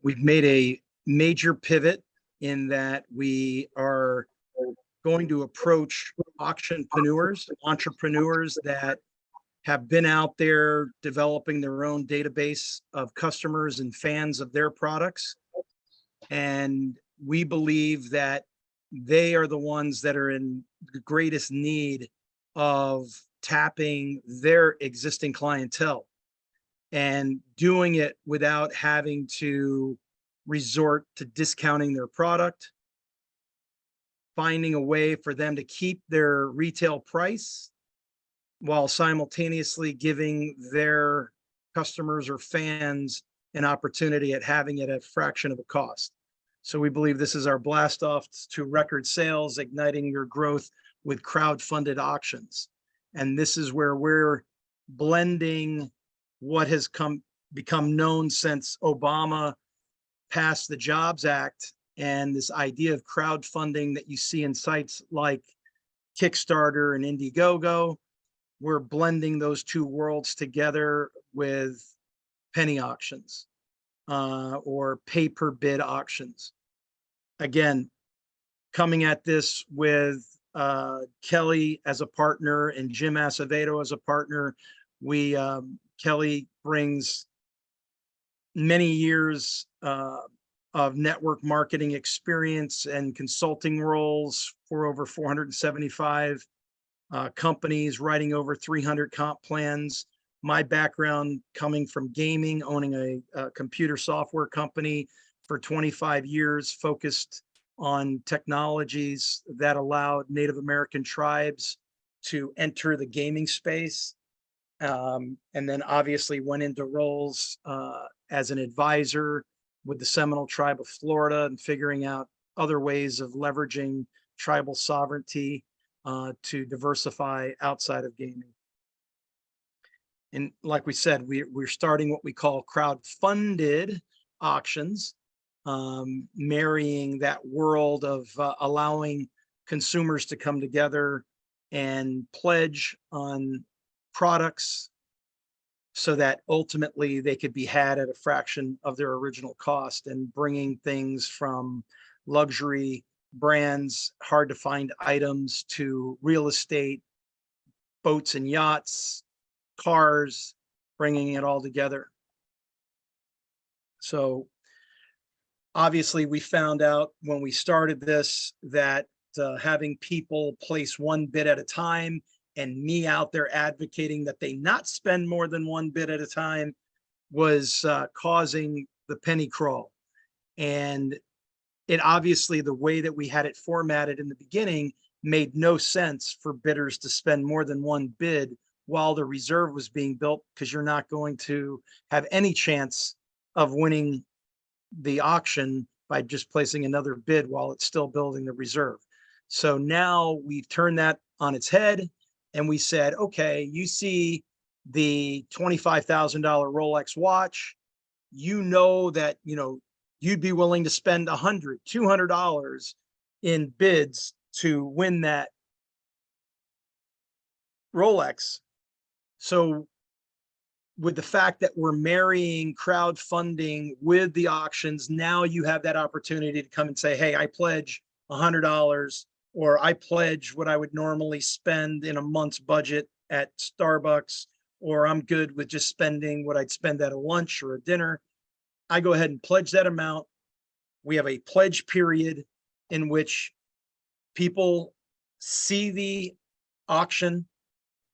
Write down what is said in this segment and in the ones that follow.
We've made a major pivot in that we are going to approach auctionpreneurs, entrepreneurs that have been out there developing their own database of customers and fans of their products. And we believe that they are the ones that are in the greatest need of tapping their existing clientele and doing it without having to resort to discounting their product, finding a way for them to keep their retail price while simultaneously giving their customers or fans an opportunity at having it at a fraction of the cost. So we believe this is our blast off to record sales, igniting your growth with crowdfunded auctions. And this is where we're blending what has become known since Obama passed the Jobs Act and this idea of crowdfunding that you see in sites like Kickstarter and Indiegogo. We're blending those two worlds together with penny auctions or pay-per-bid auctions. Again, coming at this with Kelly as a partner and Jim Acevedo as a partner. Kelly brings many years of network marketing experience and consulting roles for over 475 companies, writing over 300 comp plans. My background coming from gaming, owning a computer software company for 25 years, focused on technologies that allowed Native American tribes to enter the gaming space. And then obviously went into roles as an advisor with the Seminole Tribe of Florida and figuring out other ways of leveraging tribal sovereignty to diversify outside of gaming. And like we said, we're starting what we call crowdfunded auctions, marrying that world of allowing consumers to come together and pledge on products so that ultimately they could be had at a fraction of their original cost, and bringing things from luxury brands, hard to find items, to real estate, boats and yachts, cars, bringing it all together. So obviously we found out when we started this that having people place one bid at a time and me out there advocating that they not spend more than one bid at a time was causing the penny crawl. And it obviously, the way that we had it formatted in the beginning made no sense for bidders to spend more than one bid while the reserve was being built, because you're not going to have any chance of winning the auction by just placing another bid while it's still building the reserve. So now we've turned that on its head and we said, okay, you see the $25,000 Rolex watch, you know that, you'd be willing to spend $100, $200 in bids to win that Rolex. So with the fact that we're marrying crowdfunding with the auctions, now you have that opportunity to come and say, hey, I pledge $100, or I pledge what I would normally spend in a month's budget at Starbucks, or I'm good with just spending what I'd spend at a lunch or a dinner. I go ahead and pledge that amount. We have a pledge period in which people see the auction.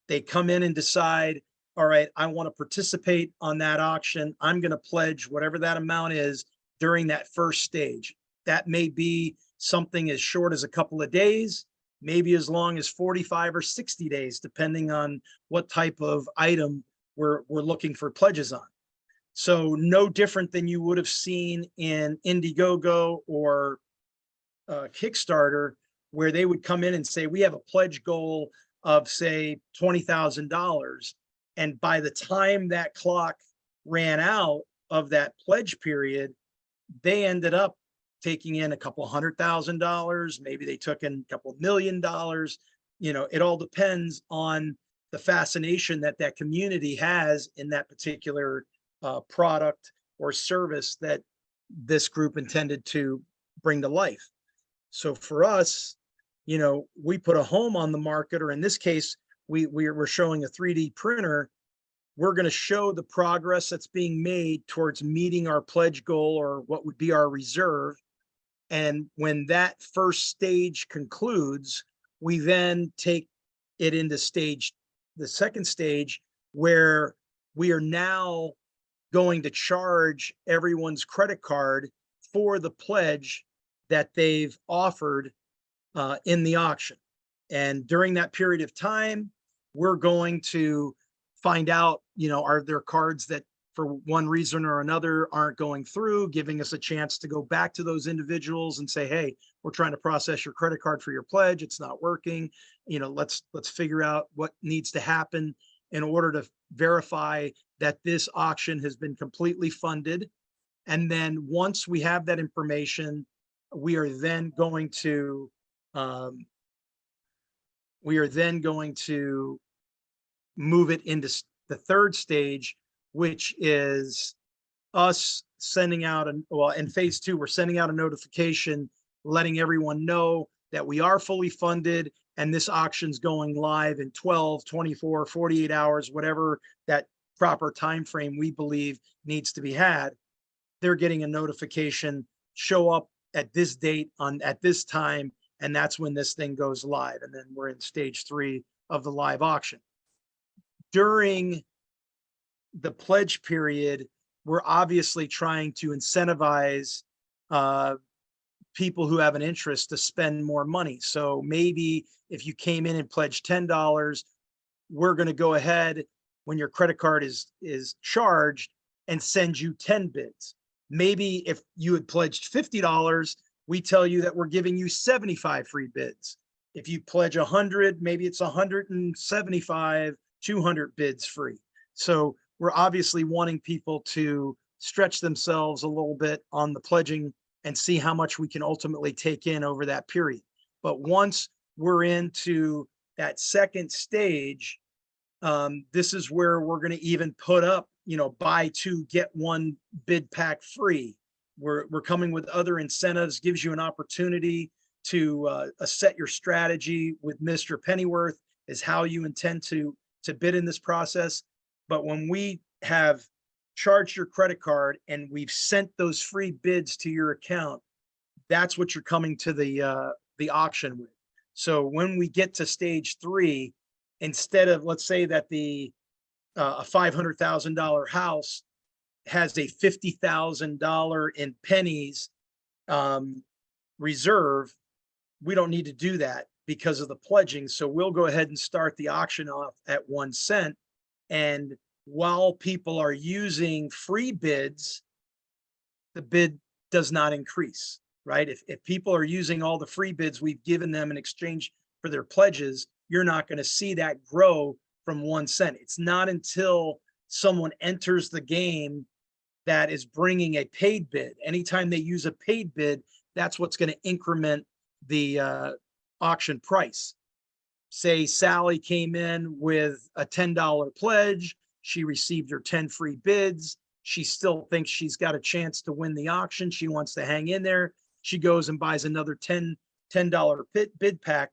They come in and decide, all right, I want to participate on that auction. I'm going to pledge whatever that amount is during that first stage. That may be something as short as a couple of days, maybe as long as 45 or 60 days, depending on what type of item we're looking for pledges on. So no different than you would have seen in Indiegogo or Kickstarter, where they would come in and say, we have a pledge goal of, say, $20,000. And by the time that clock ran out of that pledge period, they ended up taking in a couple $100,000. Maybe they took in a couple $1 million. It all depends on the fascination that that community has in that particular product or service that this group intended to bring to life. So for us, we put a home on the market, or in this case, we're showing a 3D printer. We're going to show the progress that's being made towards meeting our pledge goal, or what would be our reserve. And when that first stage concludes, we then take it into the second stage, where we are now going to charge everyone's credit card for the pledge that they've offered in the auction. And during that period of time, we're going to find out, are there cards that for one reason or another aren't going through, giving us a chance to go back to those individuals and say, hey, we're trying to process your credit card for your pledge. It's not working. Let's figure out what needs to happen in order to verify that this auction has been completely funded. And then once we have that information, we are then going to move it into the third stage, which is us sending out in phase 2, we're sending out a notification letting everyone know that we are fully funded and this auction's going live in 12, 24, 48 hours, whatever that proper time frame we believe needs to be had. They're getting a notification, show up at this date at this time, and that's when this thing goes live. And then we're in stage 3 of the live auction. During the pledge period, we're obviously trying to incentivize people who have an interest to spend more money. So maybe if you came in and pledged $10, we're going to go ahead when your credit card is charged and send you 10 bids. Maybe if you had pledged $50, we tell you that we're giving you 75 free bids. If you pledge 100, maybe it's 175, 200 bids free. So we're obviously wanting people to stretch themselves a little bit on the pledging and see how much we can ultimately take in over that period. But once we're into that second stage, this is where we're going to even put up, buy 2, get 1 bid pack free. We're coming with other incentives, gives you an opportunity to set your strategy with Mr. Pennyworth is how you intend to bid in this process. But when we have charged your credit card and we've sent those free bids to your account, that's what you're coming to the auction with. So when we get to stage 3, instead of, let's say that a $500,000 house has a $50,000 in pennies reserve, we don't need to do that because of the pledging. So we'll go ahead and start the auction off at 1 cent. And while people are using free bids, the bid does not increase, right? If people are using all the free bids we've given them in exchange for their pledges, you're not going to see that grow from 1 cent. It's not until someone enters the game that is bringing a paid bid. Anytime they use a paid bid, that's what's going to increment the auction price. Say Sally came in with a $10 pledge. She received her 10 free bids. She still thinks she's got a chance to win the auction. She wants to hang in there. She goes and buys another $10 bid pack.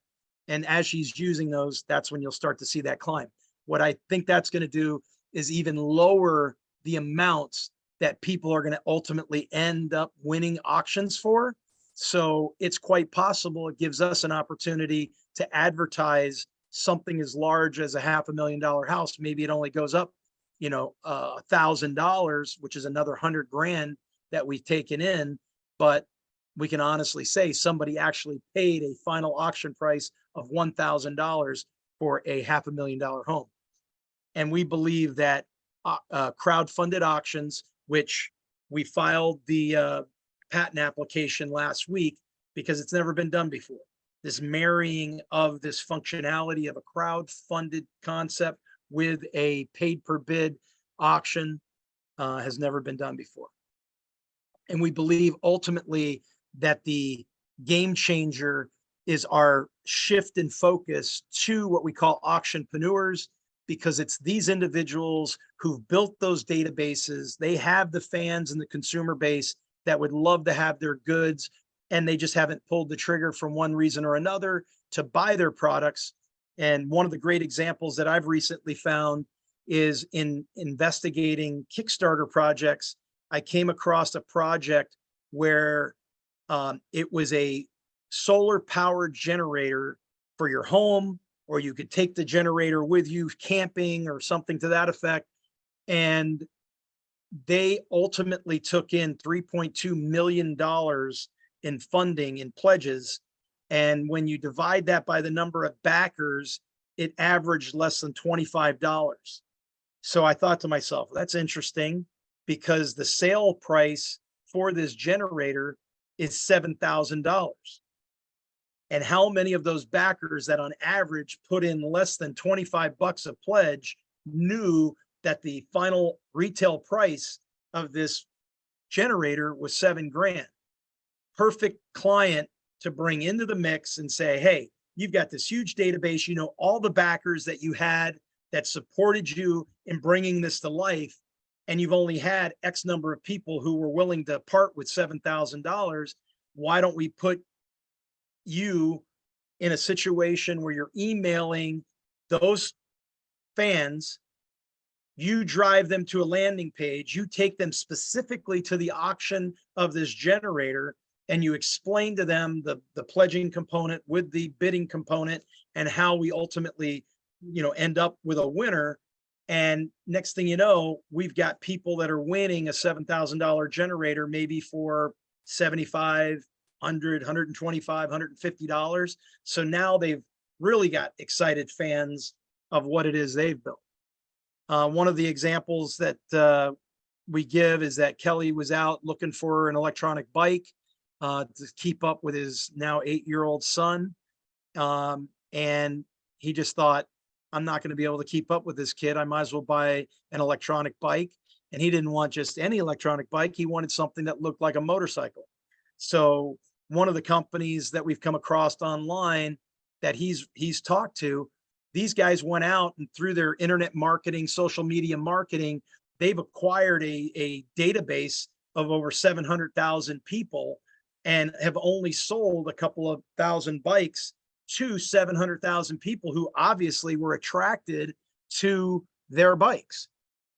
And as she's using those, that's when you'll start to see that climb. What I think that's going to do is even lower the amounts that people are going to ultimately end up winning auctions for. So it's quite possible it gives us an opportunity to advertise something as large as a $500,000 house. Maybe it only goes up, $1,000, which is another 100 grand that we've taken in. But we can honestly say somebody actually paid a final auction price of $1,000 for a $500,000 home. And we believe that crowdfunded auctions, which we filed the patent application last week because it's never been done before. This marrying of this functionality of a crowd-funded concept with a paid per bid auction has never been done before. And we believe ultimately that the game changer is our shift in focus to what we call auctionpreneurs, because it's these individuals who've built those databases. They have the fans and the consumer base that would love to have their goods, and they just haven't pulled the trigger from one reason or another to buy their products. And one of the great examples that I've recently found is in investigating Kickstarter projects. I came across a project where it was a solar powered generator for your home, or you could take the generator with you camping or something to that effect. And they ultimately took in $3.2 million in funding in pledges. And when you divide that by the number of backers, it averaged less than $25. So I thought to myself, that's interesting, because the sale price for this generator is $7,000. And how many of those backers that on average put in less than 25 bucks a pledge knew that the final retail price of this generator was $7,000? Perfect client to bring into the mix and say, hey, you've got this huge database, you know, all the backers that you had that supported you in bringing this to life, and you've only had X number of people who were willing to part with $7,000. Why don't we put you in a situation where you're emailing those fans, you drive them to a landing page, you take them specifically to the auction of this generator, and you explain to them the pledging component with the bidding component and how we ultimately, you know, end up with a winner. And next thing you know, we've got people that are winning a $7,000 generator, maybe for $75, $100, $125, $150. So now they've really got excited fans of what it is they've built. One of the examples that we give is that Kelly was out looking for an electronic bike to keep up with his now 8-year-old son. And he just thought, I'm not going to be able to keep up with this kid. I might as well buy an electronic bike. And he didn't want just any electronic bike. He wanted something that looked like a motorcycle. So one of the companies that we've come across online that he's talked to, these guys went out and through their internet marketing, social media marketing, they've acquired a database of over 700,000 people and have only sold a couple of thousand bikes to 700,000 people who obviously were attracted to their bikes.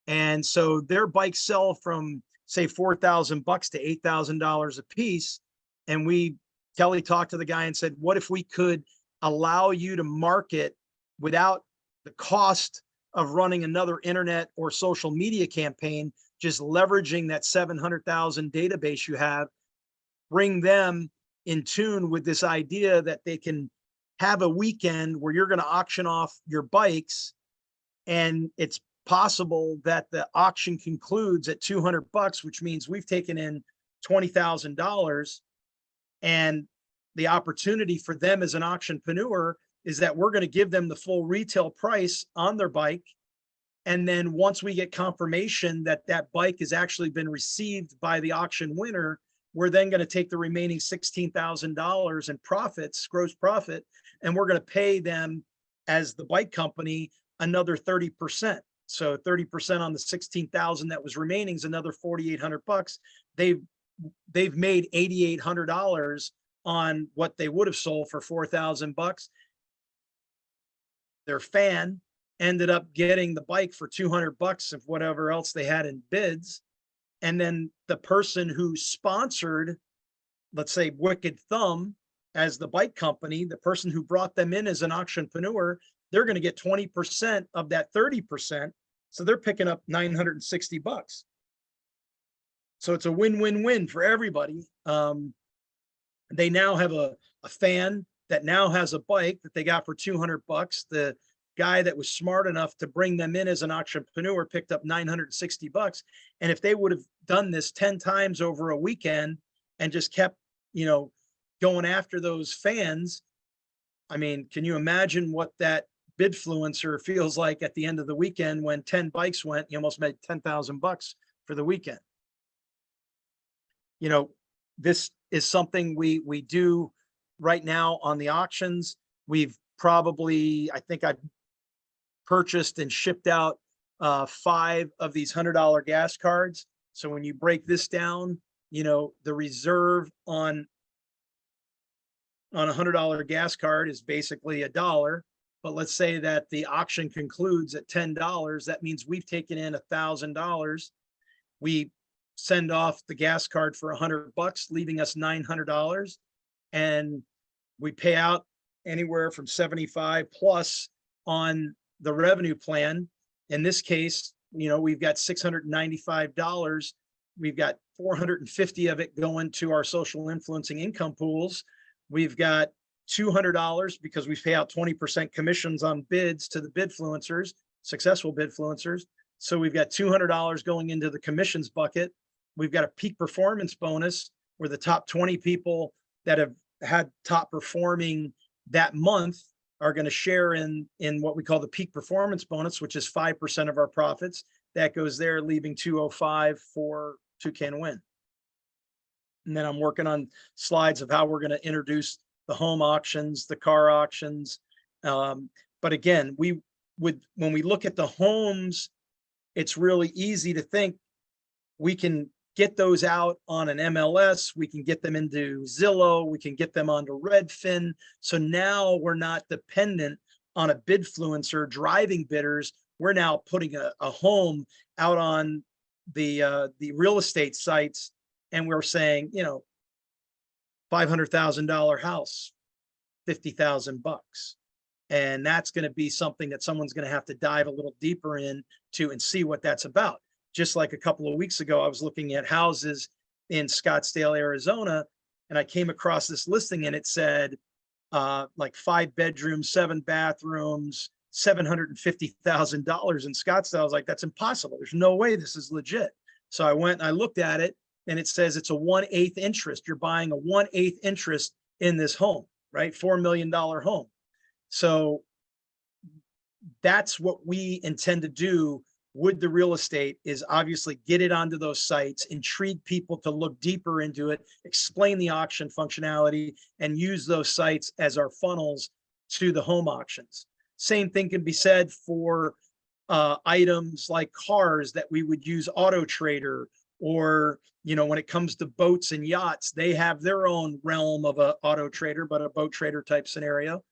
And so their bikes sell from, say, 4,000 bucks to $8,000 a piece. And Kelly talked to the guy and said, what if we could allow you to market without the cost of running another internet or social media campaign, just leveraging that 700,000 database you have, bring them in tune with this idea that they can have a weekend where you're going to auction off your bikes. And it's possible that the auction concludes at 200 bucks, which means we've taken in $20,000. And the opportunity for them as an auctionpreneur is that we're going to give them the full retail price on their bike. And then once we get confirmation that that bike has actually been received by the auction winner, we're then going to take the remaining $16,000 in profits, gross profit, and we're going to pay them as the bike company another 30%. So 30% on the 16,000 that was remaining is another 4,800 bucks. They've made $8,800 on what they would have sold for 4,000 bucks. Their fan ended up getting the bike for 200 bucks of whatever else they had in bids. And then the person who sponsored, let's say, Wicked Thumb as the bike company, the person who brought them in as an auctionpreneur, they're going to get 20% of that 30%. So they're picking up 960 bucks. So it's a win-win-win for everybody. They now have a fan that now has a bike that they got for 200 bucks. The guy that was smart enough to bring them in as an auctionpreneur picked up 960 bucks. And if they would have done this 10 times over a weekend and just kept, you know, going after those fans, I mean, can you imagine what that Bidfluencer feels like at the end of the weekend when 10 bikes went, you almost made 10,000 bucks for the weekend. You know, this is something we do right now on the auctions. We've probably, I think I've purchased and shipped out 5 of these $100 gas cards. So when you break this down, the reserve on a $100 gas card is basically $1. But let's say that the auction concludes at $10. That means we've taken in $1,000. We send off the gas card for $100, leaving us $900. And we pay out anywhere from 75 plus on the revenue plan. In this case, we've got $695. We've got 450 of it going to our social influencing income pools. We've got $200 because we pay out 20% commissions on bids to the Bidfluencers, successful Bidfluencers. So we've got $200 going into the commissions bucket. We've got a peak performance bonus where the top 20 people that have had top performing that month are going to share in what we call the peak performance bonus, which is 5% of our profits. That goes there, leaving 205 for TcA&x. And then I'm working on slides of how we're going to introduce the home auctions, the car auctions. But again, when we look at the homes, it's really easy to think we can get those out on an MLS. We can get them into Zillow. We can get them onto Redfin. So now we're not dependent on a Bidfluencer driving bidders. We're now putting a home out on the real estate sites, and we're saying, $500,000 house, $50,000. And that's going to be something that someone's going to have to dive a little deeper into and see what that's about. Just like a couple of weeks ago, I was looking at houses in Scottsdale, Arizona, and I came across this listing and it said like 5 bedrooms, 7 bathrooms, $750,000 in Scottsdale. I was like, that's impossible. There's no way this is legit. So I went and I looked at it, and it says it's a 1/8 interest. You're buying a 1/8 interest in this home, right? $4 million home. So that's what we intend to do with the real estate, is obviously get it onto those sites, intrigue people to look deeper into it, explain the auction functionality, and use those sites as our funnels to the home auctions. Same thing can be said for items like cars that we would use Auto Trader, or when it comes to boats and yachts, they have their own realm of a Auto Trader, but a boat trader type scenario.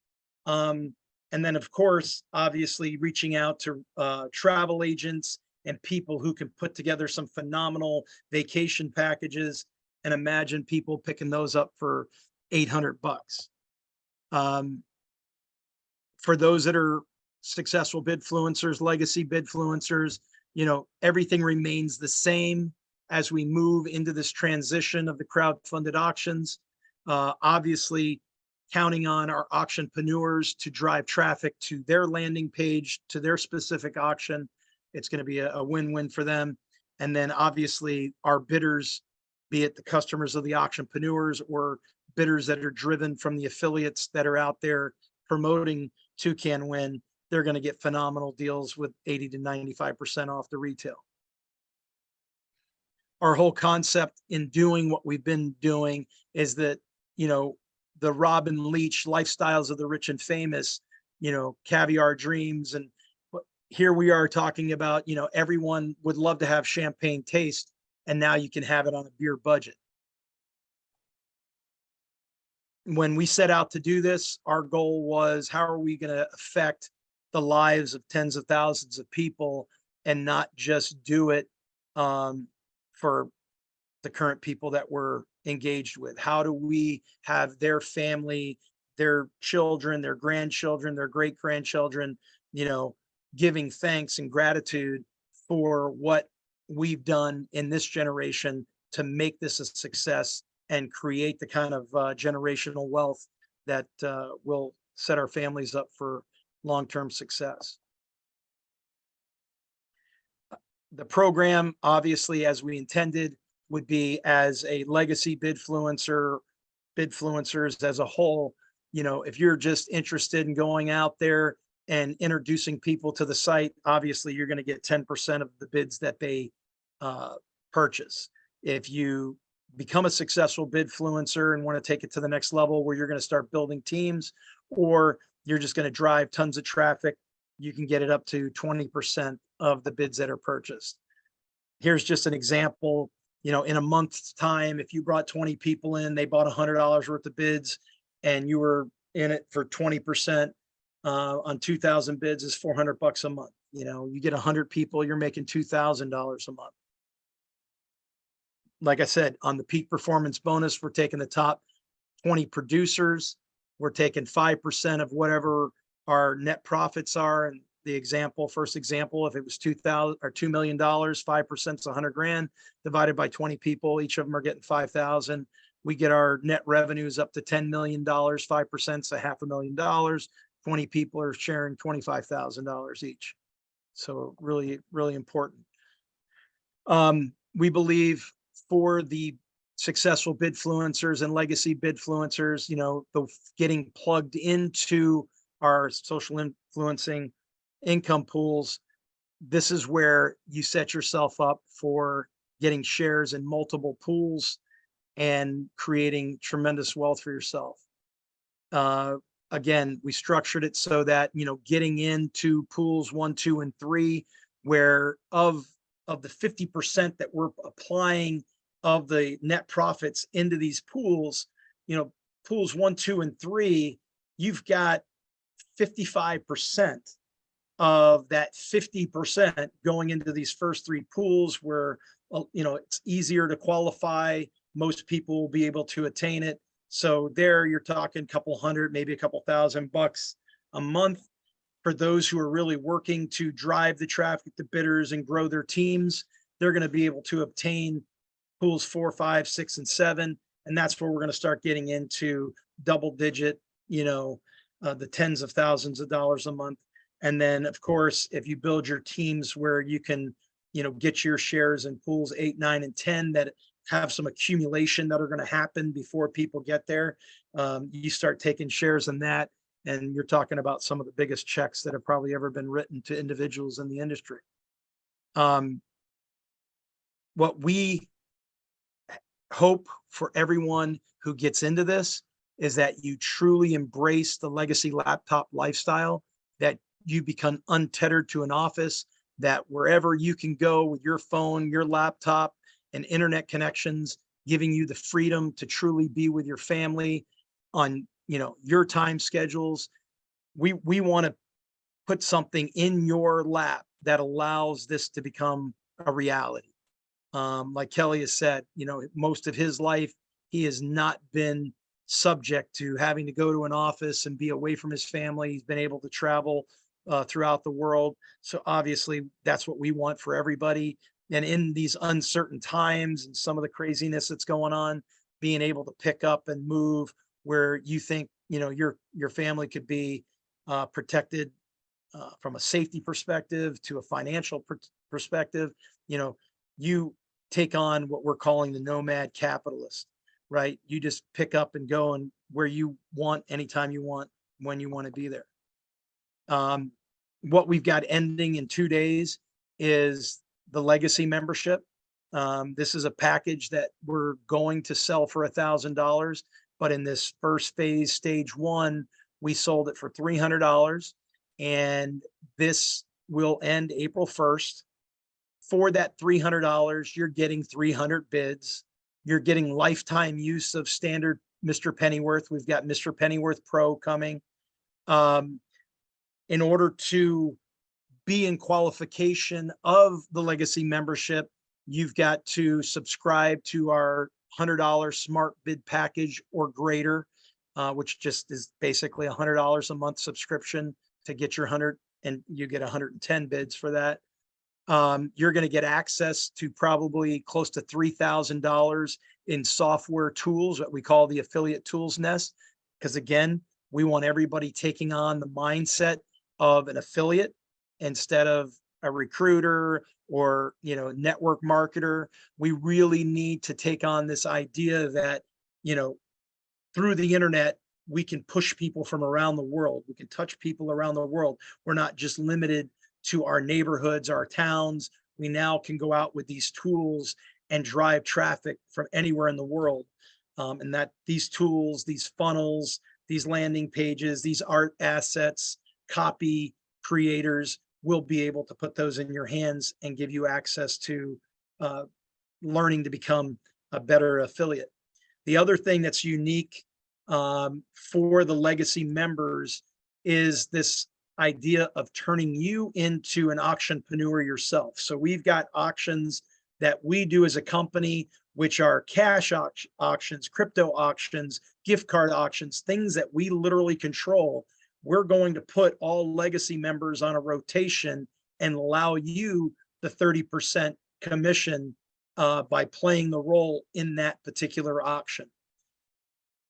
And then, of course, obviously reaching out to travel agents and people who can put together some phenomenal vacation packages, and imagine people picking those up for $800. For those that are successful Bidfluencers, legacy Bidfluencers, everything remains the same as we move into this transition of the crowdfunded auctions. Obviously, counting on our auctionpreneurs to drive traffic to their landing page, to their specific auction. It's going to be a win-win for them. And then obviously our bidders, be it the customers of the auctionpreneurs or bidders that are driven from the affiliates that are out there promoting TcA&x, they're going to get phenomenal deals with 80 to 95% off the retail. Our whole concept in doing what we've been doing is that, the Robin Leach lifestyles of the rich and famous, caviar dreams. And here we are talking about, everyone would love to have champagne taste, and now you can have it on a beer budget. When we set out to do this, our goal was, how are we going to affect the lives of tens of thousands of people and not just do it for the current people that we're engaged with? How do we have their family, their children, their grandchildren, their great grandchildren, giving thanks and gratitude for what we've done in this generation to make this a success and create the kind of generational wealth that will set our families up for long-term success. The program, obviously, as we intended, would be as a legacy Bidfluencers as a whole. If you're just interested in going out there and introducing people to the site, obviously you're going to get 10% of the bids that they purchase. If you become a successful Bidfluencer and want to take it to the next level where you're going to start building teams, or you're just going to drive tons of traffic, you can get it up to 20% of the bids that are purchased. Here's just an example. in a month's time, if you brought 20 people in, they bought $100 worth of bids, and you were in it for 20%, on 2,000 bids is $400 a month. You get 100 people, you're making $2,000 a month. Like I said, on the peak performance bonus, we're taking the top 20 producers. We're taking 5% of whatever our net profits are. And first example, if it was $2 million, 5% is 100 grand divided by 20 people. Each of them are getting 5,000. We get our net revenues up to $10 million. 5% is $500,000. 20 people are sharing $25,000 each. So really, really important. We believe for the successful Bidfluencers and legacy Bidfluencers, the getting plugged into our social influencing income pools, this is where you set yourself up for getting shares in multiple pools and creating tremendous wealth for yourself. Again, we structured it so that, getting into pools 1, 2, and 3, where of the 50% that we're applying of the net profits into these pools, pools 1, 2, and 3, you've got 55% of that 50% going into these first 3 pools where, it's easier to qualify. Most people will be able to attain it. So there you're talking a couple hundred, maybe a couple $1,000 a month. For those who are really working to drive the traffic to bidders and grow their teams, they're going to be able to obtain pools 4, 5, 6, and 7. And that's where we're going to start getting into double digit, the tens of thousands of dollars a month. And then, of course, if you build your teams where you can, get your shares in pools 8, 9, and 10 that have some accumulation that are going to happen before people get there, you start taking shares in that. And you're talking about some of the biggest checks that have probably ever been written to individuals in the industry. What we hope for everyone who gets into this is that you truly embrace the legacy laptop lifestyle, that you become untethered to an office, that wherever you can go with your phone, your laptop, and internet connections, giving you the freedom to truly be with your family on, your time schedules. We want to put something in your lap that allows this to become a reality. Like Kelly has said, most of his life, he has not been subject to having to go to an office and be away from his family. He's been able to travel throughout the world. So obviously that's what we want for everybody. And in these uncertain times and some of the craziness that's going on, being able to pick up and move where you think, your family could be protected from a safety perspective to a financial perspective, you take on what we're calling the nomad capitalist, right? You just pick up and go and where you want, anytime you want, when you want to be there. What we've got ending in 2 days is the legacy membership. This is a package that we're going to sell for $1,000, but in this first phase, stage 1, we sold it for $300, and this will end April 1st. For that $300, you're getting 300 bids. You're getting lifetime use of standard Mr. Pennyworth. We've got Mr. Pennyworth Pro coming. In order to be in qualification of the legacy membership, you've got to subscribe to our $100 smart bid package or greater, which just is basically $100 a month subscription to get your 100, and you get 110 bids for that. You're going to get access to probably close to $3,000 in software tools that we call the affiliate tools nest. Because again, we want everybody taking on the mindset of an affiliate instead of a recruiter or, network marketer. We really need to take on this idea that, through the internet, we can push people from around the world. We can touch people around the world. We're not just limited to our neighborhoods, our towns. We now can go out with these tools and drive traffic from anywhere in the world. And that these tools, these funnels, these landing pages, these art assets, copy creators will be able to put those in your hands and give you access to learning to become a better affiliate. The other thing that's unique for the legacy members is this idea of turning you into an auctionpreneur yourself. So we've got auctions that we do as a company, which are cash auctions, crypto auctions, gift card auctions, things that we literally control. We're going to put all legacy members on a rotation and allow you the 30% commission by playing the role in that particular auction.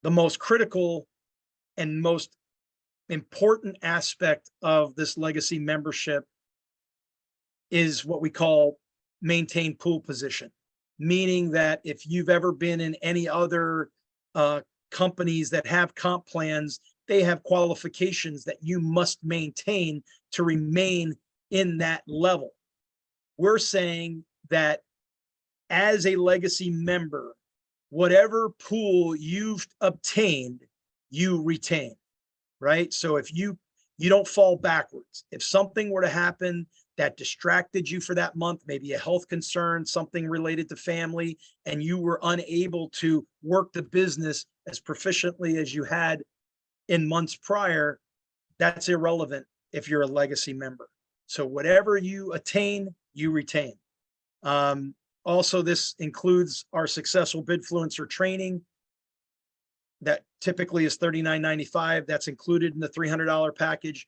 The most critical and most important aspect of this legacy membership is what we call maintain pool position, meaning that if you've ever been in any other companies that have comp plans, they have qualifications that you must maintain to remain in that level. We're saying that as a legacy member, whatever pool you've obtained, you retain, right? So if you don't fall backwards. If something were to happen that distracted you for that month, maybe a health concern, something related to family, and you were unable to work the business as proficiently as you had in months prior, that's irrelevant if you're a legacy member. So whatever you attain, you retain. Also, this includes our successful Bidfluencer training that typically is $39.95. That's included in the $300 package,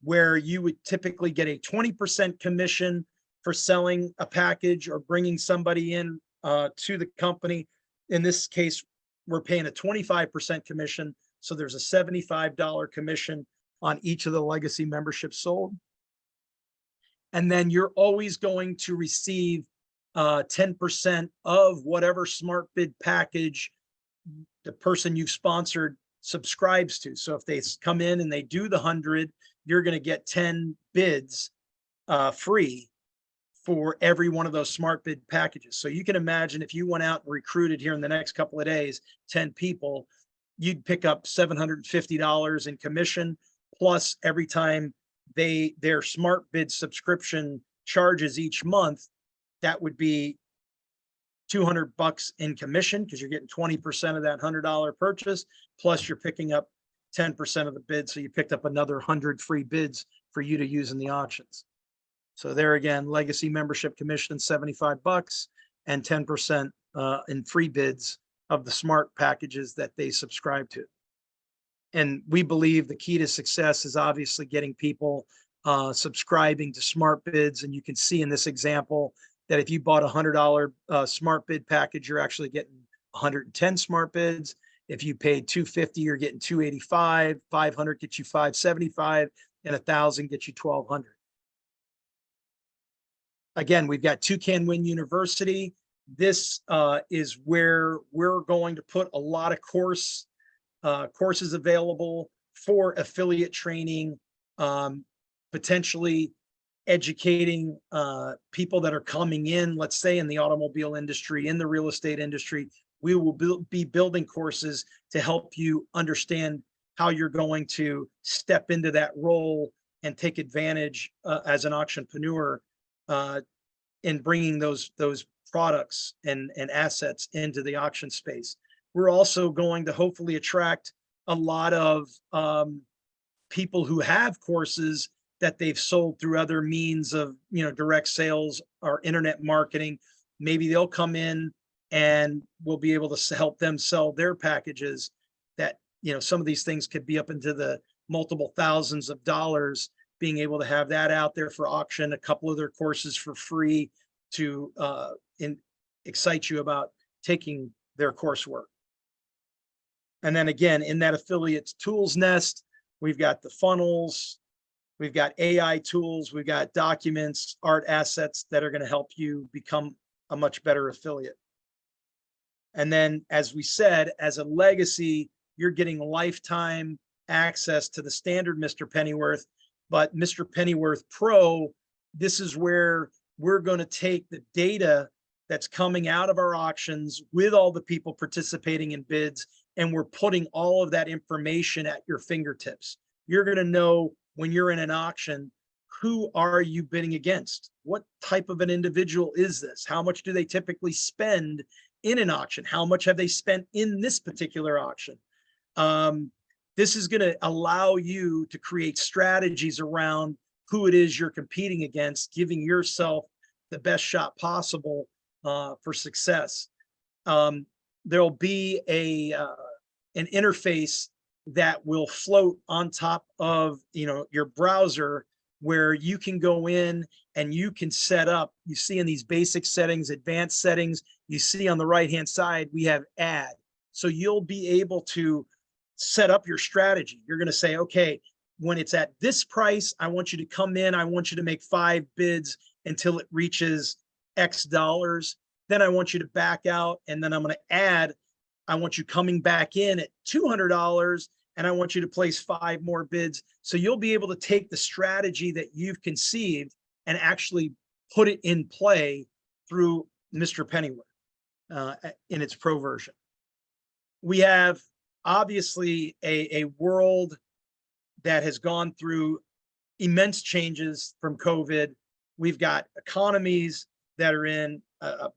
where you would typically get a 20% commission for selling a package or bringing somebody in to the company. In this case, we're paying a 25% commission. So there's a $75 commission on each of the legacy memberships sold. And then you're always going to receive 10% of whatever smart bid package the person you've sponsored subscribes to. So if they come in and they do the 100, you're going to get 10 bids free for every one of those smart bid packages. So you can imagine if you went out and recruited here in the next couple of days, 10 people, you'd pick up $750 in commission, plus every time their smart bid subscription charges each month, that would be $200 in commission, because you're getting 20% of that $100 purchase, plus you're picking up 10% of the bid. So you picked up another 100 free bids for you to use in the auctions. So there again, legacy membership commission, $75 and 10% in free bids of the smart packages that they subscribe to. And we believe the key to success is obviously getting people subscribing to smart bids. And you can see in this example that if you bought a $100 smart bid package, you're actually getting 110 smart bids. If you paid $250, you're getting $285, $500 gets you $575, and $1,000 gets you $1,200. Again, we've got ToucanWin University. This is where we're going to put a lot of courses available for affiliate training, potentially educating people that are coming in, let's say in the automobile industry, in the real estate industry. We will be building courses to help you understand how you're going to step into that role and take advantage as an auctionpreneur in bringing those products and assets into the auction space. We're also going to hopefully attract a lot of people who have courses that they've sold through other means of, direct sales or internet marketing. Maybe they'll come in and we'll be able to help them sell their packages that, some of these things could be up into the multiple thousands of dollars, being able to have that out there for auction, a couple of their courses for free to excite you about taking their coursework. And then again, in that affiliates tools nest, we've got the funnels, we've got AI tools, we've got documents, art assets that are going to help you become a much better affiliate. And then, as we said, as a legacy, you're getting lifetime access to the standard Mr. Pennyworth, but Mr. Pennyworth Pro, this is where we're going to take the data that's coming out of our auctions with all the people participating in bids, and we're putting all of that information at your fingertips. You're going to know when you're in an auction who are you bidding against? What type of an individual is this? How much do they typically spend in an auction? How much have they spent in this particular auction? This is going to allow you to create strategies around who it is you're competing against, giving yourself the best shot possible for success. There'll be an interface that will float on top of your browser, where you can go in and you can set up. You see in these basic settings, advanced settings, you see on the right hand side we have ad. So you'll be able to set up your strategy. You're going to say, okay, when it's at this price, I want you to come in, I want you to make 5 bids until it reaches X dollars. Then I want you to back out, and then I'm going to add, I want you coming back in at $200, and I want you to place 5 more bids. So you'll be able to take the strategy that you've conceived and actually put it in play through Mr. Pennyware in its pro version. We have obviously a world that has gone through immense changes from COVID. We've got economies that are in a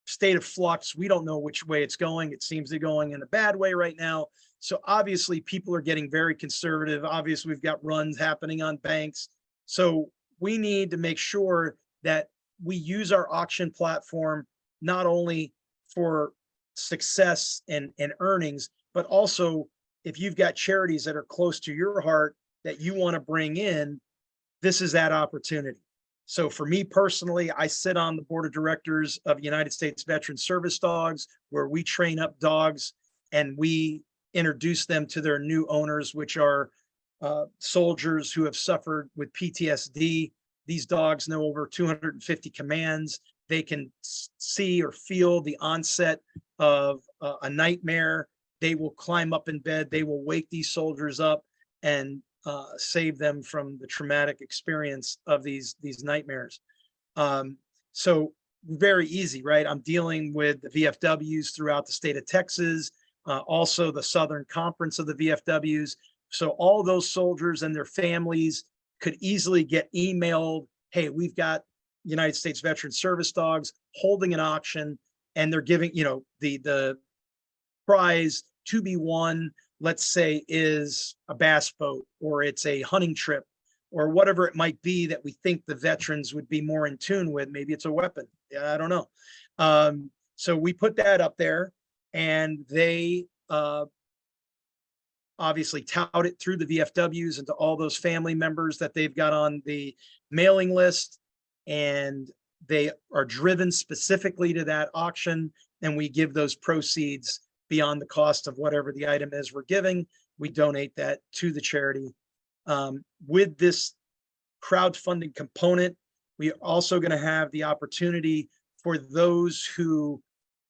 state of flux. We don't know which way it's going. It seems to be going in a bad way right now. So obviously people are getting very conservative. Obviously we've got runs happening on banks. So we need to make sure that we use our auction platform not only for success and earnings, but also if you've got charities that are close to your heart that you want to bring in, this is that opportunity. So for me personally, I sit on the board of directors of United States Veteran Service Dogs, where we train up dogs and we introduce them to their new owners, which are soldiers who have suffered with PTSD. These dogs know over 250 commands. They can see or feel the onset of a nightmare. They will climb up in bed. They will wake these soldiers up and save them from the traumatic experience of these nightmares. So very easy, right? I'm dealing with the VFWs throughout the state of Texas, also the Southern Conference of the VFWs. So all those soldiers and their families could easily get emailed, hey, we've got United States Veteran Service Dogs holding an auction, and they're giving, the prize to be won, let's say, is a bass boat, or it's a hunting trip, or whatever it might be that we think the veterans would be more in tune with. Maybe it's a weapon. I don't know. So we put that up there, and they obviously tout it through the VFWs and to all those family members that they've got on the mailing list. And they are driven specifically to that auction, and we give those proceeds beyond the cost of whatever the item is we're giving. We donate that to the charity. With this crowdfunding component, we are also going to have the opportunity for those who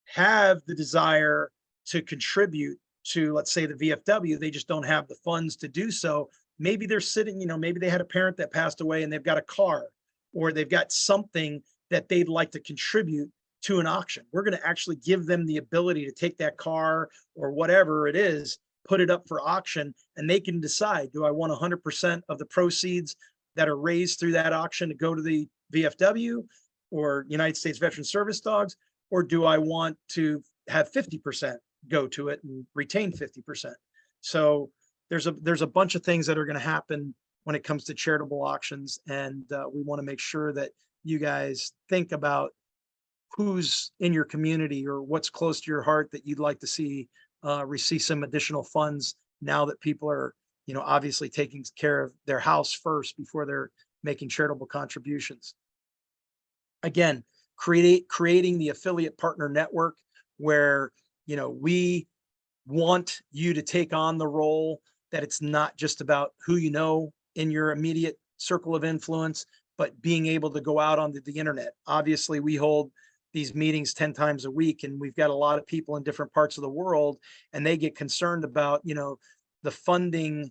have the desire to contribute to, let's say, the VFW. They just don't have the funds to do so. Maybe they're sitting, maybe they had a parent that passed away and they've got a car, or they've got something that they'd like to contribute to an auction. We're going to actually give them the ability to take that car or whatever it is, put it up for auction, and they can decide, do I want 100% of the proceeds that are raised through that auction to go to the VFW or United States Veteran Service Dogs, or do I want to have 50% go to it and retain 50%? So there's a bunch of things that are going to happen when it comes to charitable auctions, and we want to make sure that you guys think about who's in your community or what's close to your heart that you'd like to see receive some additional funds now that people are, obviously taking care of their house first before they're making charitable contributions. Again, creating the affiliate partner network where, we want you to take on the role that it's not just about who you know in your immediate circle of influence, but being able to go out onto the internet. Obviously, we hold these meetings 10 times a week, and we've got a lot of people in different parts of the world, and they get concerned about, the funding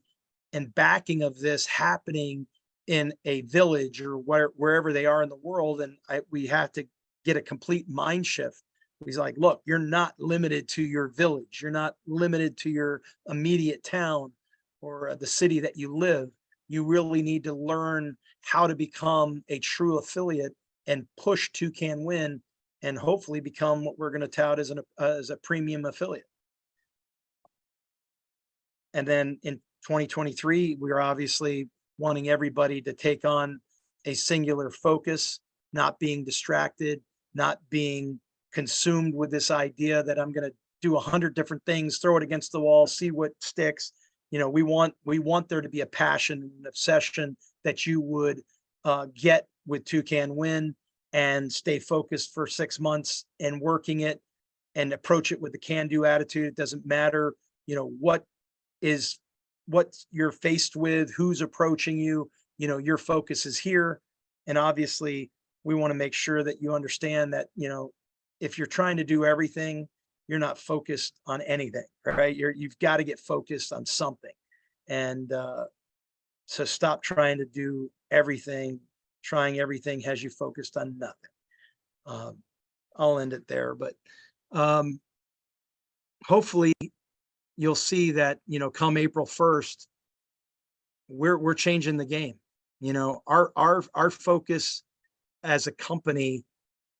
and backing of this happening in a village or wherever they are in the world. And we have to get a complete mind shift. He's like, look, you're not limited to your village. You're not limited to your immediate town or the city that you live. You really need to learn how to become a true affiliate and push ToucanWin and hopefully become what we're going to tout as a premium affiliate. And then in 2023, we're obviously wanting everybody to take on a singular focus, not being distracted, not being consumed with this idea that I'm going to do 100 different things, throw it against the wall, see what sticks. You know, we want there to be a passion and obsession that you would get with ToucanWin and stay focused for 6 months and working it and approach it with the can-do attitude. It doesn't matter, you know, what you're faced with, who's approaching you, you know, your focus is here. And obviously we want to make sure that you understand that, you know, if you're trying to do everything, you're not focused on anything, right? You've got to get focused on something. And so stop trying to do everything. Trying everything has you focused on nothing. I'll end it there, but hopefully you'll see that, you know, come April 1st, we're changing the game. You know, our focus as a company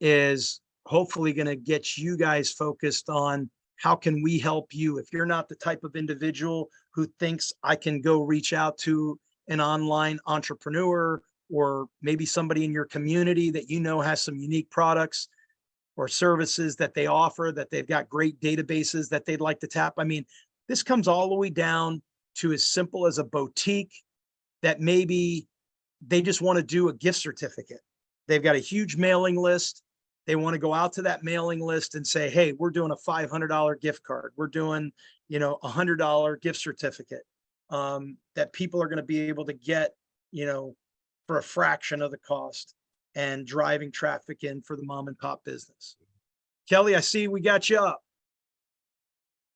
is hopefully going to get you guys focused on how can we help you. If you're not the type of individual who thinks I can go reach out to an online entrepreneur, or maybe somebody in your community that you know has some unique products or services that they offer, that they've got great databases that they'd like to tap. I mean, this comes all the way down to as simple as a boutique that maybe they just want to do a gift certificate. They've got a huge mailing list. They want to go out to that mailing list and say, hey, we're doing a $500 gift card. We're doing, you know, $100 gift certificate that people are going to be able to get, you know, for a fraction of the cost, and driving traffic in for the mom and pop business. Kelly, I see we got you up.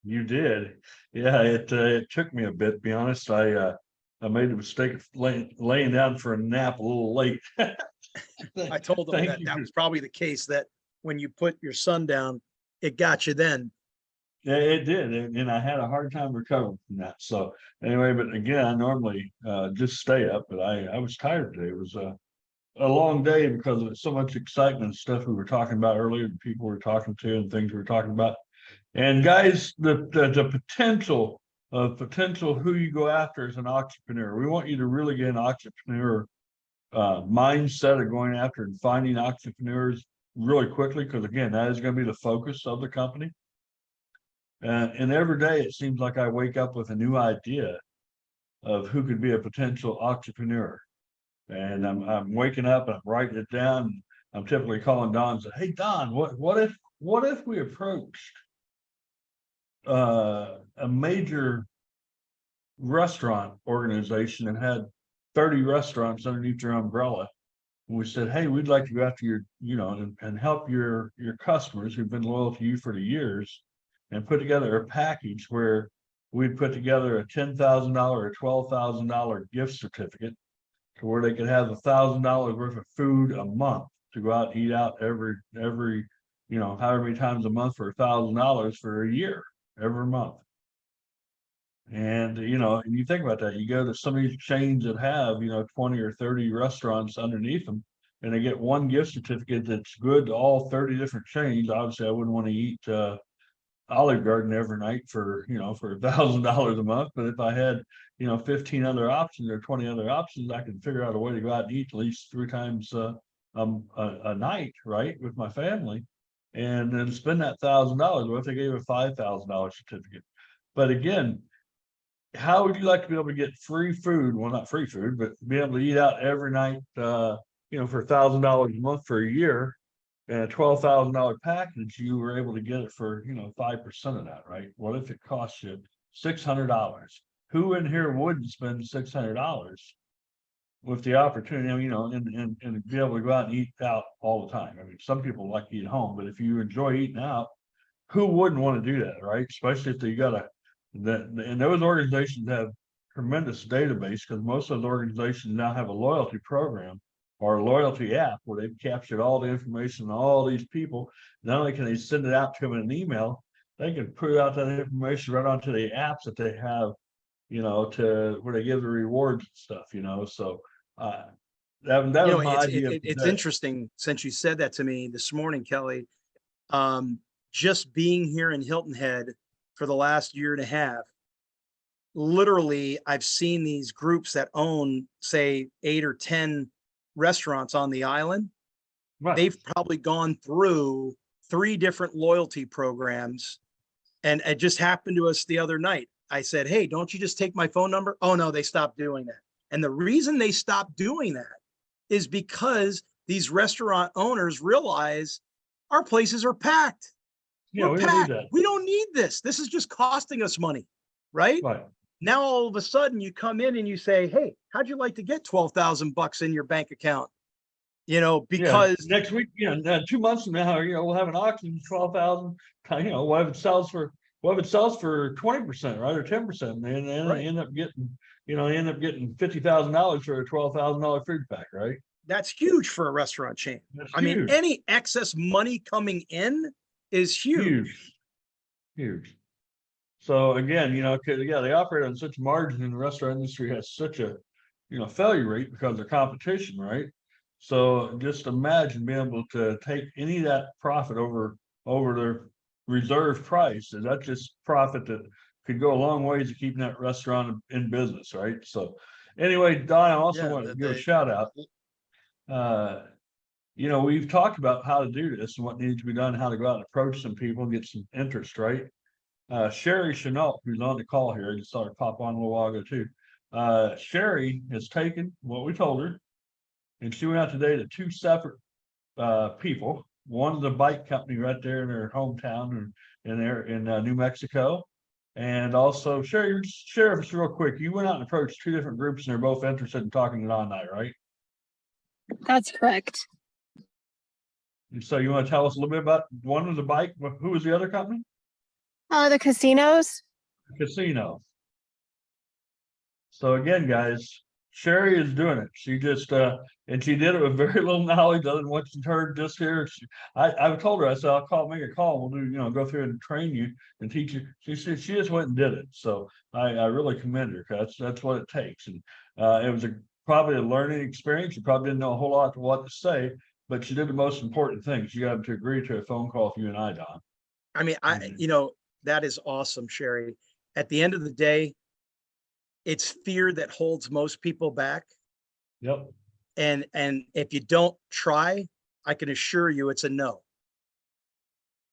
You did. Yeah, it took me a bit, to be honest. I made a mistake of laying down for a nap a little late. I told them that was probably the case, that when you put your son down, it got you then. Yeah, it did, and I had a hard time recovering from that. So anyway, but again, I normally just stay up, but I was tired today. It was a long day because of so much excitement and stuff we were talking about earlier, and people we were talking to, and things we were talking about. And guys, the potential who you go after as an entrepreneur. We want you to really get an entrepreneur mindset of going after and finding entrepreneurs really quickly, because again, that is going to be the focus of the company. And every day it seems like I wake up with a new idea of who could be a potential entrepreneur. And I'm waking up and I'm writing it down. I'm typically calling Don and say, hey Don, what if we approached a major restaurant organization and had 30 restaurants underneath your umbrella? And we said, hey, we'd like to go after your, you know, and help your customers who've been loyal to you for the years, and put together a package where we'd put together a $10,000 or $12,000 gift certificate to where they could have $1,000 worth of food a month to go out and eat out every, you know, however many times a month for $1,000 for a year, every month. And, you know, and you think about that, you go to some of these chains that have, you know, 20 or 30 restaurants underneath them, and they get one gift certificate that's good to all 30 different chains. Obviously, I wouldn't want to eat Olive Garden every night for, you know, for $1,000 a month. But if I had, you know, 15 other options or 20 other options, I can figure out a way to go out and eat at least 3 times a night, right, with my family, and then spend that $1,000. What if they gave a $5,000 certificate? But again, how would you like to be able to get free food? Well, not free food, but be able to eat out every night, you know, for $1,000 a month for a year, and a $12,000 package, you were able to get it for, you know, 5% of that, right? What if it costs you $600? Who in here wouldn't spend $600 with the opportunity, you know, and be able to go out and eat out all the time? I mean, some people like to eat home, but if you enjoy eating out, who wouldn't want to do that, right? Especially if you got and those organizations have tremendous database, because most of those organizations now have a loyalty program or a loyalty app where they've captured all the information on all these people. Not only can they send it out to them in an email, they can put out that information right onto the apps that they have, you know, to where they give the rewards and stuff, you know. So that You know, was my idea. it's interesting since you said that to me this morning, Kelly. Just being here in Hilton Head for the last year and a half, literally, I've seen these groups that own, say, 8 or 10 restaurants on the island. Right. They've probably gone through 3 different loyalty programs. And it just happened to us the other night. I said, hey, don't you just take my phone number? Oh, no, they stopped doing that. And the reason they stopped doing that is because these restaurant owners realize our places are packed. Yeah, We're we don't need packed. that. We don't need this. This is just costing us money, right? Right. Now, all of a sudden you come in and you say, hey, how'd you like to get 12,000 bucks in your bank account? You know, because next week, 2 months from now, we'll have an auction, 12,000, what if it sells for 20%, right? Or 10%, and then Right. they end up getting, $50,000 for a $12,000 food pack, right? That's huge for a restaurant chain. That's I mean, huge. any excess money coming in is huge. Huge. So again, they operate on such margin, and the restaurant industry has such a, failure rate because of competition, right? So just imagine being able to take any of that profit over their reserve price. And that's just profit that could go a long ways to keeping that restaurant in business, right? So anyway, Don, I also want to give a shout out. We've talked about how to do this and what needs to be done, how to go out and approach some people and get some interest, right? Sherry Chenault, who's on the call here, I just saw her pop on a little while ago too. Sherry has taken what we told her, and she went out today to 2 separate people. One is a bike company right there in their hometown in New Mexico. And also, Sherry, share with us real quick. You went out and approached 2 different groups, and they're both interested in talking to Don and I, right? That's correct. And so you want to tell us a little bit about, one was a bike, who was the other company? The casinos. Casino. So again, guys, Sherry is doing it. She just and she did it with very little knowledge other than what she's heard just here. I've told her, I said, I'll make a call. We'll do, go through and train you and teach you. She just went and did it. So I really commend her, because that's what it takes. And it was probably a learning experience. She probably didn't know a whole lot of what to say, but she did the most important thing. She got to agree to a phone call with you and I, Don. I mean, that is awesome, Sherry. At the end of the day, it's fear that holds most people back. Yep. And if you don't try, I can assure you it's a no.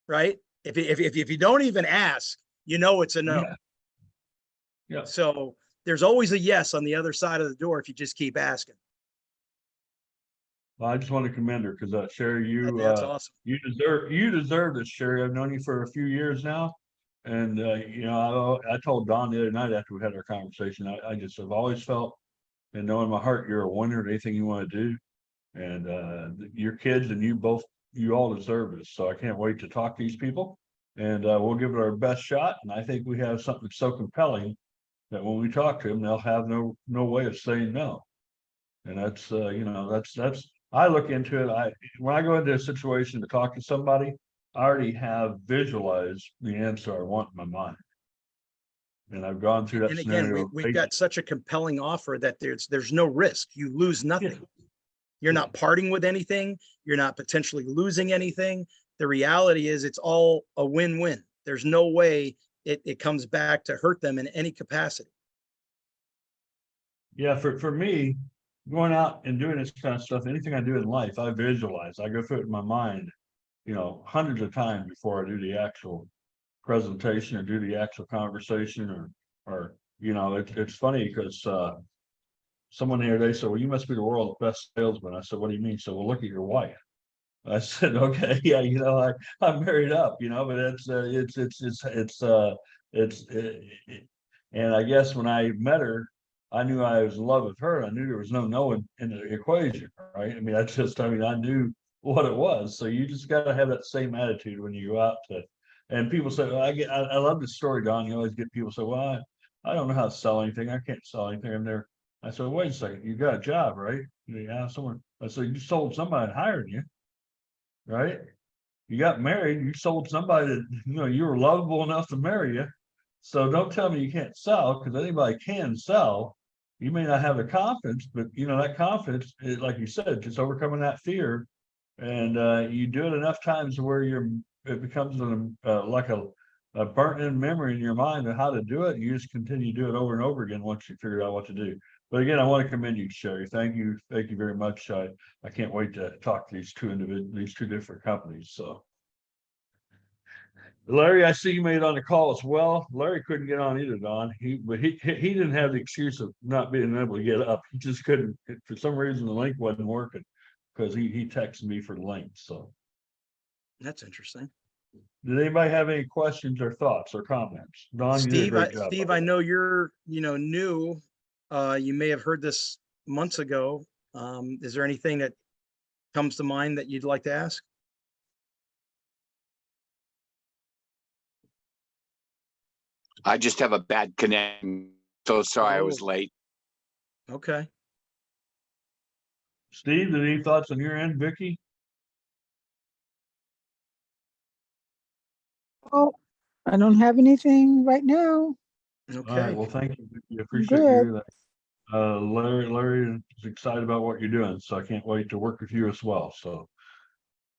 Right? If you don't even ask, it's a no. Yeah. So there's always a yes on the other side of the door if you just keep asking. Well, I just want to commend her, because Sherry, That's awesome. you deserve this, Sherry. I've known you for a few years now. And I told Don the other night after we had our conversation, I just have always felt and know in my heart you're a winner at anything you want to do. And your kids and you all deserve this. So I can't wait to talk to these people, and we'll give it our best shot. And I think we have something so compelling that when we talk to them, they'll have no way of saying no. And that's that's I look into it. When I go into a situation to talk to somebody, I already have visualized the answer I want in my mind. And I've gone through that And scenario. again, we've got such a compelling offer that there's no risk. You lose nothing. Yeah. You're not parting with anything. You're not potentially losing anything. The reality is it's all a win-win. There's no way it comes back to hurt them in any capacity. Yeah, for me, going out and doing this kind of stuff, anything I do in life, I visualize. I go through it in my mind, hundreds of times before I do the actual presentation or do the actual conversation, or it's funny because someone the other day said, well, you must be the world's best salesman. I said, what do you mean? So, well, look at your wife. I said, okay, yeah, I'm married up, but and I guess when I met her, I knew I was in love with her. I knew there was no in the equation, right? I mean, I knew what it was. So you just got to have that same attitude when you go out to, and people say, well, I love this story, Don. You always get people say, well, I don't know how to sell anything. I can't sell anything. I'm there. I said, wait a second, you got a job, right? Yeah, someone. I said, you sold somebody hired you, right? You got married, you sold somebody that you were lovable enough to marry you. So don't tell me you can't sell, because anybody can sell. you may not have the confidence, but you know, that confidence, like you said, just overcoming that fear. And you do it enough times where it becomes like a burnt in memory in your mind of how to do it. You just continue to do it over and over again once you figure out what to do. But again, I want to commend you, Sherry. Thank you very much. I can't wait to talk to these two different companies. So, Larry, I see you made it on the call as well. Larry couldn't get on either, Don. He didn't have the excuse of not being able to get up. He just couldn't. For some reason, the link wasn't working because he texted me for the link. So That's interesting. did anybody have any questions or thoughts or comments? Don, you did a Steve, great job. Steve, I know you're, new. You may have heard this months ago. Is there anything that comes to mind that you'd like to ask? I just have a bad connection. So sorry I was Oh. late. Okay. Steve, any thoughts on your end, Vicky? Oh, I don't have anything right now. All right. Okay. Well, thank you, Vicky. I appreciate Good. you. Larry is excited about what you're doing, so I can't wait to work with you as well. So,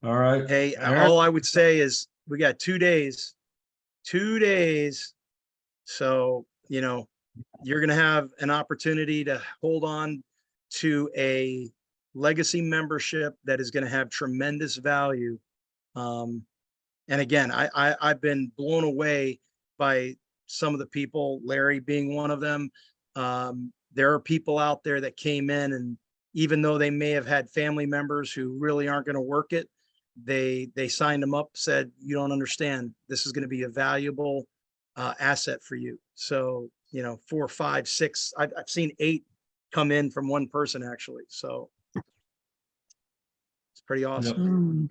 all right. Hey, Aaron? all I would say is we got 2 days. 2 days. So, you're going to have an opportunity to hold on to a legacy membership that is going to have tremendous value. And again, I've been blown away by some of the people, Larry being one of them. There are people out there that came in, and even though they may have had family members who really aren't going to work it, they signed them up, said, you don't understand, this is going to be a valuable asset for you. So, 4, 5, 6, I've seen 8 come in from one person actually. So it's pretty awesome.